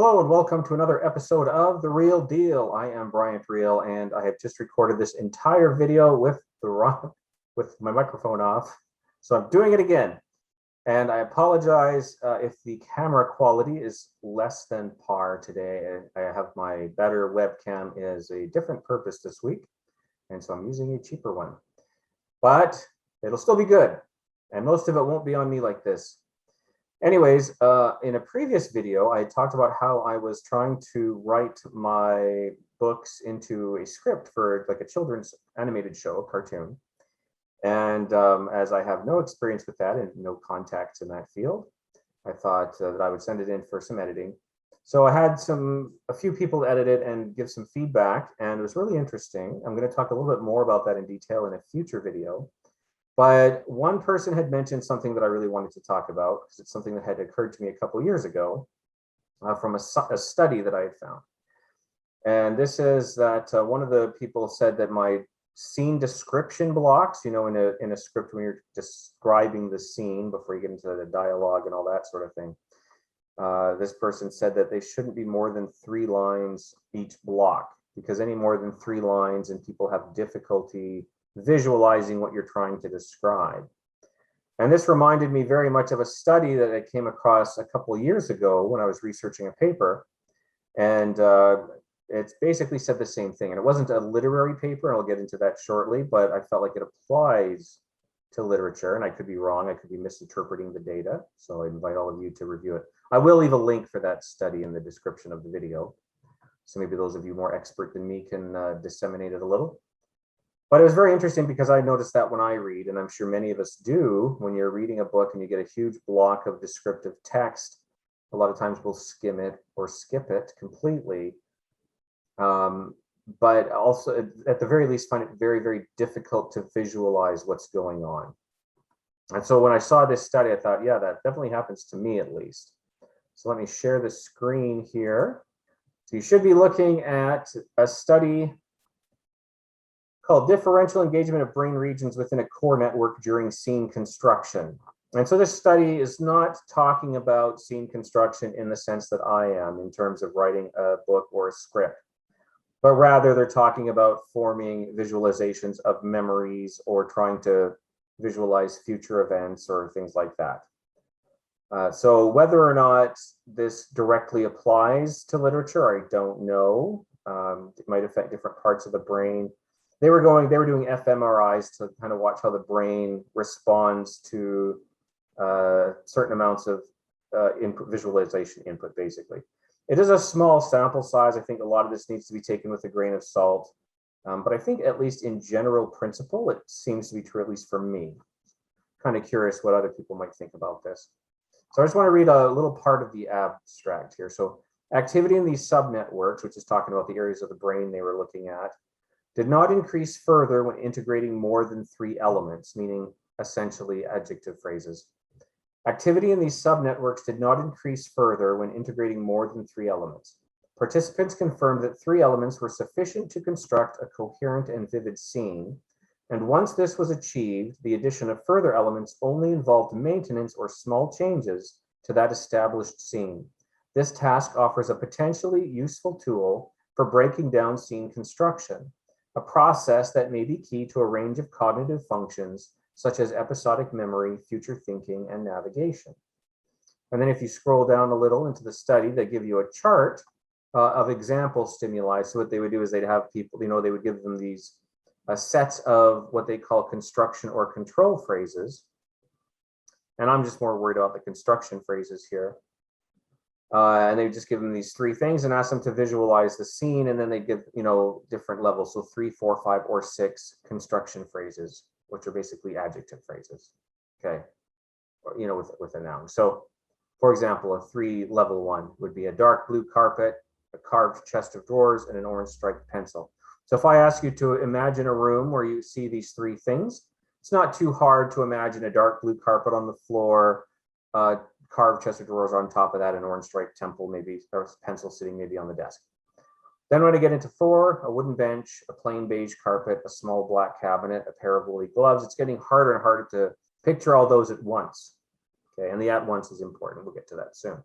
Hello and welcome to another episode of The Real Deal. I am Bryant Reil and I have just recorded this entire video with my microphone off. So I'm doing it again. And I apologize if the camera quality is less than par today. I have my better webcam is a different purpose this week. And so I'm using a cheaper one. But it'll still be good. And most of it won't be on me like this. Anyways, in a previous video, I talked about how I was trying to write my books into a script for like a children's animated show, a cartoon. And as I have no experience with that and no contacts in that field, I thought that I would send it in for some editing. So I had a few people edit it and give some feedback, and it was really interesting. I'm going to talk a little bit more about that in detail in a future video. But one person had mentioned something that I really wanted to talk about because it's something that had occurred to me a couple of years ago from a study that I had found. And this is that one of the people said that my scene description blocks, you know, in a script when you're describing the scene before you get into the dialogue and all that sort of thing. This person said that they shouldn't be more than 3 lines each block, because any more than 3 lines and people have difficulty visualizing what you're trying to describe. And this reminded me very much of a study that I came across a couple of years ago when I was researching a paper. And it basically said the same thing. And it wasn't a literary paper, and I'll get into that shortly, but I felt like it applies to literature, and I could be wrong. I could be misinterpreting the data. So I invite all of you to review it. I will leave a link for that study in the description of the video. So maybe those of you more expert than me can disseminate it a little. But it was very interesting because I noticed that when I read, and I'm sure many of us do, when you're reading a book and you get a huge block of descriptive text, a lot of times we'll skim it or skip it completely. But also, at the very least, find it very, very difficult to visualize what's going on. And so when I saw this study, I thought, yeah, that definitely happens to me at least. So let me share the screen here. So you should be looking at a study called Differential Engagement of Brain Regions Within a Core Network During Scene Construction. And so this study is not talking about scene construction in the sense that I am in terms of writing a book or a script, but rather they're talking about forming visualizations of memories or trying to visualize future events or things like that. So whether or not this directly applies to literature, I don't know. It might affect different parts of the brain. They were doing fMRIs to kind of watch how the brain responds to certain amounts of visualization input, basically. It is a small sample size. I think a lot of this needs to be taken with a grain of salt. But I think at least in general principle, it seems to be true, at least for me. Kind of curious what other people might think about this. So I just want to read a little part of the abstract here. So activity in these subnetworks, which is talking about the areas of the brain they were looking at, did not increase further when integrating more than 3 elements, meaning essentially adjective phrases. Activity in these subnetworks did not increase further when integrating more than 3 elements. Participants confirmed that 3 elements were sufficient to construct a coherent and vivid scene, and once this was achieved, the addition of further elements only involved maintenance or small changes to that established scene. This task offers a potentially useful tool for breaking down scene construction, a process that may be key to a range of cognitive functions, such as episodic memory, future thinking, and navigation. And then if you scroll down a little into the study, they give you a chart of example stimuli. So what they would do is they'd have people, they would give them these sets of what they call construction or control phrases. And I'm just more worried about the construction phrases here. And they just give them these 3 things and ask them to visualize the scene, and then they give different levels, so 3, 4, 5, or 6 construction phrases, which are basically adjective phrases, okay, with a noun. So for example, a 3 level 1 would be a dark blue carpet, a carved chest of drawers, and an orange striped pencil. So if I ask you to imagine a room where you see these 3 things, it's not too hard to imagine a dark blue carpet on the floor, carved chest of drawers on top of that, an orange striped temple, maybe, or pencil sitting maybe on the desk. Then when I get into 4, a wooden bench, a plain beige carpet, a small black cabinet, a pair of woolly gloves, it's getting harder and harder to picture all those at once. Okay, and the at once is important. We'll get to that soon.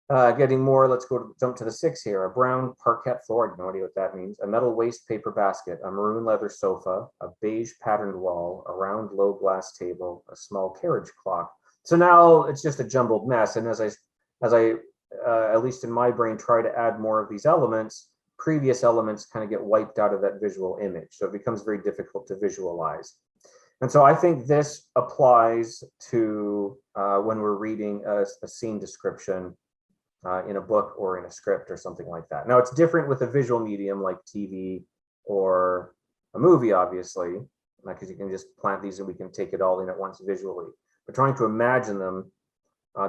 Getting more, let's jump to the 6 here. A brown parquet floor, I have no idea what that means. A metal waste paper basket, a maroon leather sofa, a beige patterned wall, a round low glass table, a small carriage clock. So now it's just a jumbled mess. And as I at least in my brain, try to add more of these elements, previous elements kind of get wiped out of that visual image. So it becomes very difficult to visualize. And so I think this applies to when we're reading a scene description in a book or in a script or something like that. Now it's different with a visual medium like TV or a movie, obviously, because you can just plant these and we can take it all in at once visually. But trying to imagine them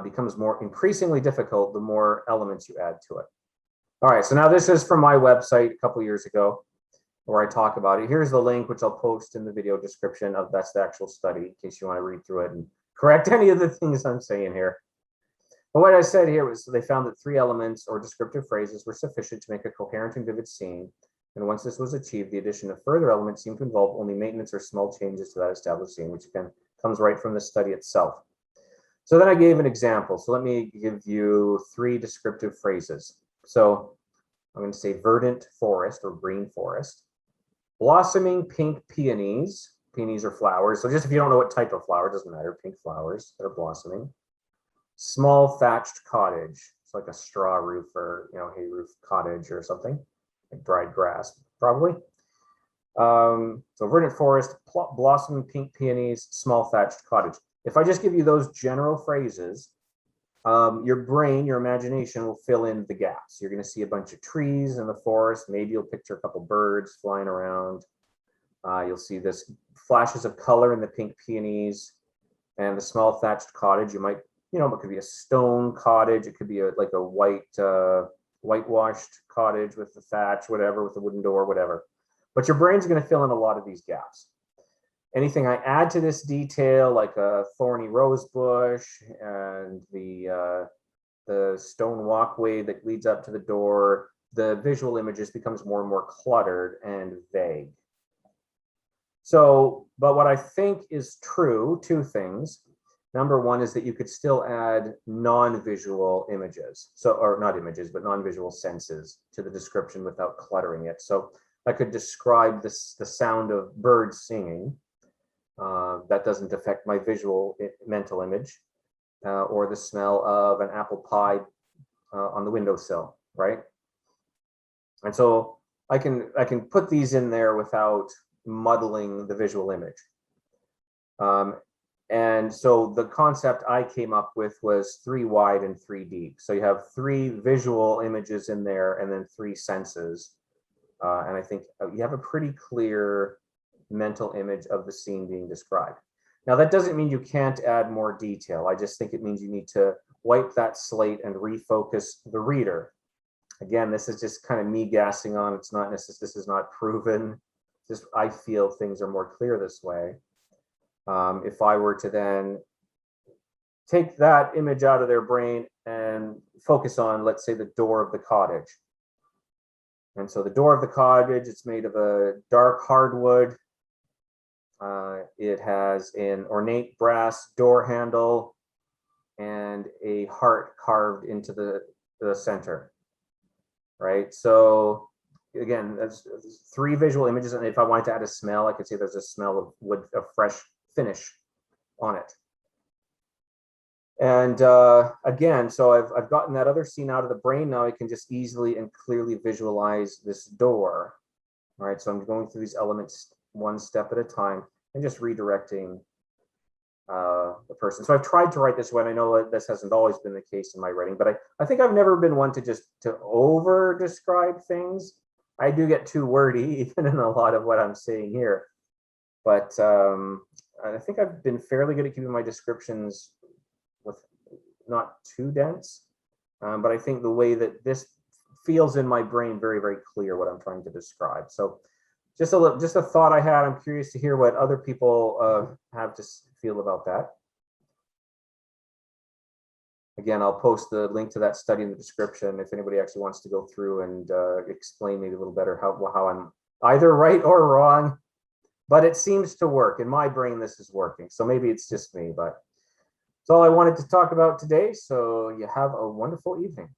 becomes more increasingly difficult the more elements you add to it. All right, so now this is from my website a couple years ago where I talk about it. Here's the link, which I'll post in the video description of that's the actual study in case you want to read through it and correct any of the things I'm saying here. But what I said here was they found that 3 elements or descriptive phrases were sufficient to make a coherent and vivid scene. And once this was achieved, the addition of further elements seemed to involve only maintenance or small changes to that established scene, which again comes right from the study itself. So then I gave an example. So let me give you 3 descriptive phrases. So I'm going to say verdant forest or green forest, blossoming pink peonies. Peonies are flowers. So just if you don't know what type of flower, it doesn't matter, pink flowers that are blossoming. Small thatched cottage. It's like a straw roof or, hay roof cottage or something, like dried grass, probably. So verdant forest, blossoming pink peonies, small thatched cottage. If I just give you those general phrases, your brain, your imagination will fill in the gaps. You're going to see a bunch of trees in the forest. Maybe you'll picture a couple birds flying around. You'll see this flashes of color in the pink peonies and the small thatched cottage. You might, it could be a stone cottage. It could be like a whitewashed cottage with the thatch, whatever, with the wooden door, whatever. But your brain's going to fill in a lot of these gaps. Anything I add to this detail, like a thorny rose bush and the stone walkway that leads up to the door, the visual image just becomes more and more cluttered and vague. So, but what I think is true, 2 things. Number 1 is that you could still add non-visual images, or not images, but non-visual senses to the description without cluttering it. So I could describe the sound of birds singing. That doesn't affect my visual mental image, or the smell of an apple pie on the windowsill, right? And so I can put these in there without muddling the visual image. And so the concept I came up with was 3 wide and 3 deep. So you have 3 visual images in there and then 3 senses. And I think you have a pretty clear mental image of the scene being described. Now, that doesn't mean you can't add more detail. I just think it means you need to wipe that slate and refocus the reader. Again, this is just kind of me gassing on. It's not necessarily, this is not proven. Just I feel things are more clear this way. If I were to then take that image out of their brain and focus on, let's say, the door of the cottage. And so the door of the cottage, it's made of a dark hardwood. It has an ornate brass door handle and a heart carved into the center, right? So again, that's 3 visual images. And if I wanted to add a smell, I could say there's a smell of wood, a fresh finish on it. And again, so I've gotten that other scene out of the brain. Now I can just easily and clearly visualize this door. All right, so I'm going through these elements 1 step at a time and just redirecting the person. So I've tried to write this way, and I know that this hasn't always been the case in my writing, but I think I've never been one to over describe things. I do get too wordy even in a lot of what I'm saying here, but I think I've been fairly good at keeping my descriptions with not too dense, but I think the way that this feels in my brain very, very clear what I'm trying to describe. So just a thought I had. I'm curious to hear what other people have to feel about that. Again, I'll post the link to that study in the description if anybody actually wants to go through and explain maybe a little better how I'm either right or wrong, but it seems to work. In my brain, this is working. So maybe it's just me, but that's all I wanted to talk about today. So you have a wonderful evening.